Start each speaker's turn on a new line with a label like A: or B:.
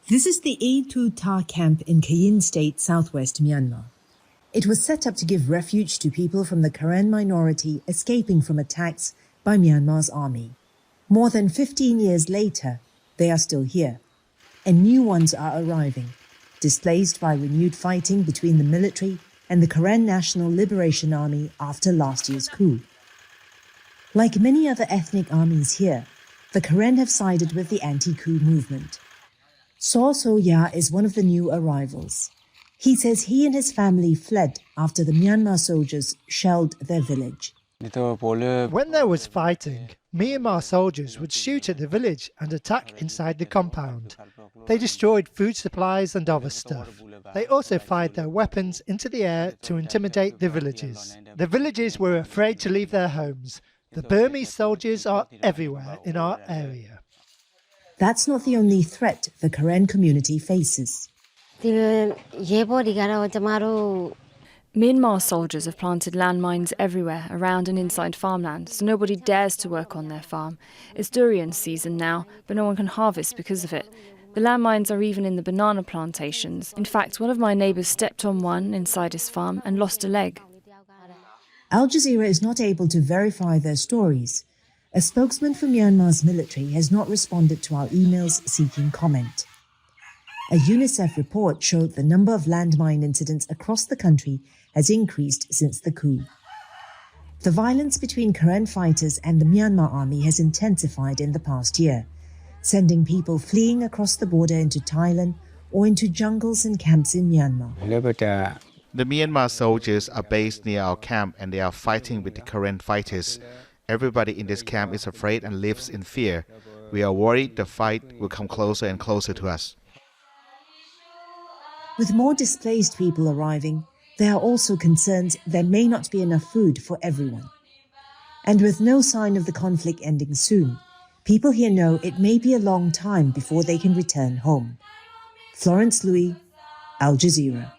A: This is the A2 camp in Kayin state, southwest Myanmar. It was set up to give refuge to people from the Karen minority escaping from attacks by Myanmar's army. More than 15 years later, they are still here, and new ones are arriving, displaced by renewed fighting between the military and the Karen National Liberation Army after last year's coup. Like many other ethnic armies here, the Karen have sided with the anti-coup movement. Saw So-ya is one of the new arrivals. He says he and his family fled after the Myanmar soldiers shelled their village.
B: When there was fighting, Myanmar soldiers would shoot at the village and attack inside the compound. They destroyed food supplies and other stuff. They also fired their weapons into the air to intimidate the villagers. The villagers were afraid to leave their homes. The Burmese soldiers are everywhere in our area.
A: That's not the only threat the Karen community faces.
C: Myanmar soldiers have planted landmines everywhere around and inside farmland, so nobody dares to work on their farm. It's durian season now, but no one can harvest because of it. The landmines are even in the banana plantations. In fact, one of my neighbours stepped on one inside his farm and lost a leg.
A: Al Jazeera is not able to verify their stories. A spokesman for Myanmar's military has not responded to our emails seeking comment. A UNICEF report showed the number of landmine incidents across the country has increased since the coup. The violence between Karen fighters and the Myanmar army has intensified in the past year, sending people fleeing across the border into Thailand or into jungles and camps in Myanmar.
D: The Myanmar soldiers are based near our camp and they are fighting with the Karen fighters. Everybody in this camp is afraid and lives in fear. We are worried the fight will come closer and closer to us.
A: With more displaced people arriving, there are also concerns there may not be enough food for everyone. And with no sign of the conflict ending soon, people here know it may be a long time before they can return home. Florence, Looi, Al Jazeera.